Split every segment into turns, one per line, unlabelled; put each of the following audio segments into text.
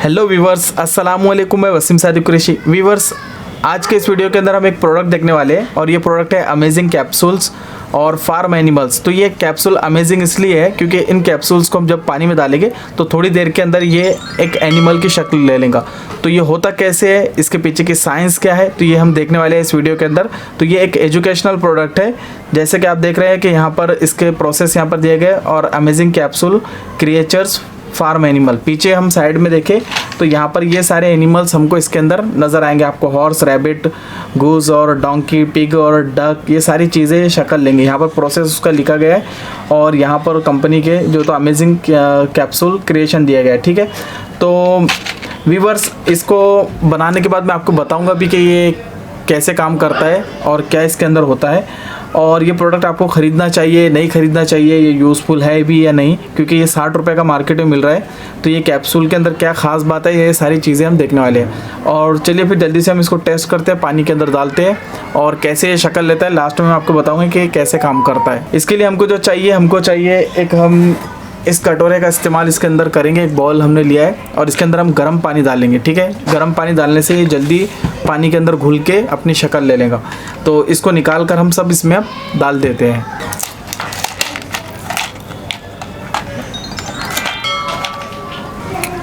Hello viewers, अस्सलाम वालेकुम। मैं वसीम सादिक कुरैशी। वीवर्स, आज के इस वीडियो के अंदर हम एक प्रोडक्ट देखने वाले हैं और ये प्रोडक्ट है अमेजिंग कैप्सूल्स और फार्म एनिमल्स। तो ये कैप्सूल अमेजिंग इसलिए है क्योंकि इन कैप्सूल्स को हम जब पानी में डालेंगे तो थोड़ी देर के अंदर ये एक एनिमल की शक्ल ले लेगा। तो ये होता कैसे है, इसके पीछे की साइंस क्या है, तो ये हम देखने वाले हैं इस वीडियो के अंदर। तो ये एक एजुकेशनल प्रोडक्ट है, जैसे कि आप देख रहे हैं कि यहाँ पर इसके प्रोसेस यहाँ पर दिए गए और amazing capsule creatures farm animal. पीछे हम साइड में देखें तो यहाँ पर ये सारे एनिमल्स हमको इसके अंदर नज़र आएंगे। आपको हॉर्स, रैबिट, गूज और डोंकी, पिग और डक, ये सारी चीज़ें शक्ल लेंगे। यहाँ पर प्रोसेस उसका लिखा गया है और यहाँ पर कंपनी के जो तो अमेजिंग कैप्सूल क्रिएशन दिया गया है। ठीक है, तो वीवर्स, इसको बनाने के बाद मैं आपको बताऊँगा भी कि ये कैसे काम करता है और क्या इसके अंदर होता है और ये प्रोडक्ट आपको ख़रीदना चाहिए नहीं ख़रीदना चाहिए, ये यूज़फुल है भी या नहीं, क्योंकि ये 60 रुपये का मार्केट में मिल रहा है। तो ये कैप्सूल के अंदर क्या ख़ास बात है, ये सारी चीज़ें हम देखने वाले हैं। और चलिए फिर जल्दी से हम इसको टेस्ट करते हैं, पानी के अंदर डालते हैं और कैसे ये शक्ल लेता है। लास्ट में मैं आपको बताऊँगा कि कैसे काम करता है। इसके लिए हमको चाहिए एक, हम इस कटोरे का इस्तेमाल इसके अंदर करेंगे। एक बॉल हमने लिया है और इसके अंदर हम गर्म पानी डालेंगे। ठीक है, गर्म पानी डालने से ये जल्दी पानी के अंदर घुल के अपनी शक्ल ले लेगा। तो इसको निकाल कर हम सब इसमें अब डाल देते हैं।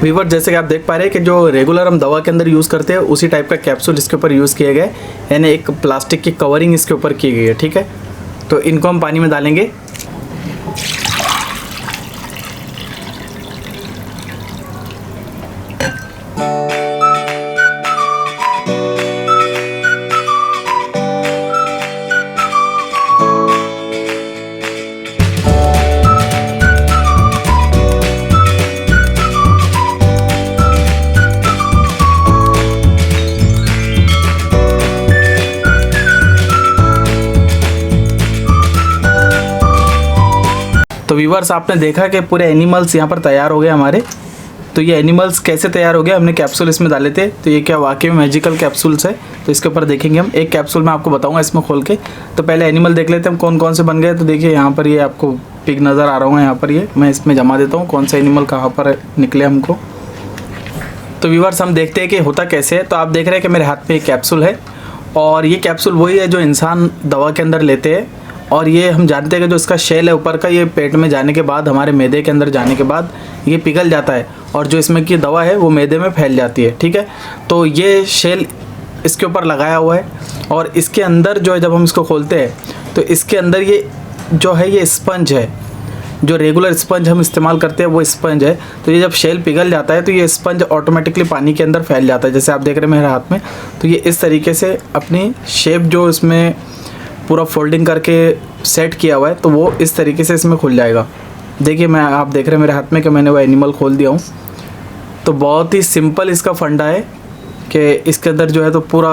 वीवर, जैसे कि आप देख पा रहे हैं कि जो रेगुलर हम दवा के अंदर यूज़ करते हैं उसी टाइप का कैप्सूल इसके ऊपर यूज़ किया गया है, यानी एक प्लास्टिक की कवरिंग इसके ऊपर की गई है। ठीक है, तो इनको हम पानी में डालेंगे। तो व्यूवर्स, आपने देखा कि पूरे एनिमल्स यहाँ पर तैयार हो गए हमारे। तो ये एनिमल्स कैसे तैयार हो गए, हमने कैप्सूल इसमें डाले थे। तो ये क्या वाकई में मैजिकल कैप्सूल्स है, तो इसके ऊपर देखेंगे हम। एक कैप्सूल मैं आपको बताऊंगा इसमें खोल के। तो पहले एनिमल देख लेते हैं हम कौन कौन से बन गए। तो देखिए यहाँ पर ये आपको पिग नज़र आ रहा हूँ, यहाँ पर ये मैं इसमें जमा देता हूँ कौन सा एनिमल कहाँ पर निकले हमको। तो व्यूवर्स, हम देखते हैं कि होता कैसे है। तो आप देख रहे हैं कि मेरे हाथ में एक कैप्सूल है और ये कैप्सूल वही है जो इंसान दवा के अंदर लेते हैं। और ये हम जानते हैं कि जो इसका शेल है ऊपर का, ये पेट में जाने के बाद, हमारे मैदे के अंदर जाने के बाद ये पिघल जाता है और जो इसमें की दवा है वो मैदे में फैल जाती है। ठीक है, तो ये शेल इसके ऊपर लगाया हुआ है और इसके अंदर जो है, जब हम इसको खोलते हैं तो इसके अंदर ये जो है ये स्पंज है, जो रेगुलर स्पंज हम इस्तेमाल करते हैं वो स्पंज है। तो ये जब शेल पिघल जाता है तो ये स्पंज ऑटोमेटिकली पानी के अंदर फैल जाता है, जैसे आप देख रहे हैं मेरे हाथ में। तो ये इस तरीके से अपनी शेप जो इसमें पूरा फोल्डिंग करके सेट किया हुआ है, तो वो इस तरीके से इसमें खुल जाएगा। देखिए, आप देख रहे हैं मेरे हाथ में कि मैंने वो एनिमल खोल दिया हूँ। तो बहुत ही सिंपल इसका फंडा है कि इसके अंदर जो है तो पूरा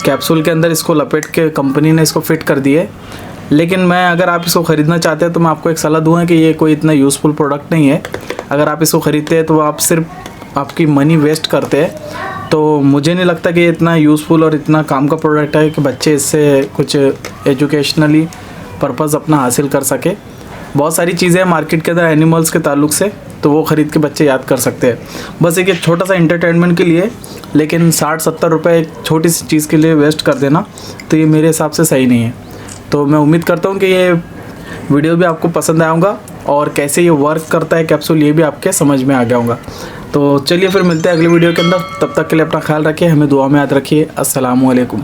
कैप्सूल के अंदर इसको लपेट के कंपनी ने इसको फिट कर दिया है। लेकिन मैं, अगर आप इसको ख़रीदना चाहते हैं तो मैं आपको एक सलाह दूँगा कि ये कोई इतना यूज़फुल प्रोडक्ट नहीं है। अगर आप इसको ख़रीदते हैं तो आप सिर्फ आपकी मनी वेस्ट करते हैं। तो मुझे नहीं लगता कि इतना यूज़फुल और इतना काम का प्रोडक्ट है कि बच्चे इससे कुछ एजुकेशनली पर्पज़ अपना हासिल कर सके। बहुत सारी चीज़ें हैं मार्केट के अंदर एनिमल्स के ताल्लुक से, तो वो ख़रीद के बच्चे याद कर सकते हैं। बस एक छोटा सा एंटरटेनमेंट के लिए, लेकिन 60-70 रुपये एक छोटी सी चीज़ के लिए वेस्ट कर देना, तो ये मेरे हिसाब से सही नहीं है। तो मैं उम्मीद करता हूँ कि ये वीडियो भी आपको पसंद आऊँगा और कैसे ये वर्क करता है कैप्सूल, ये भी आपके समझ में आ गया होगा। तो चलिए फिर मिलते हैं अगले वीडियो के अंदर। तब तक के लिए अपना ख्याल रखिए, हमें दुआ में याद रखिए। अस्सलाम वालेकुम।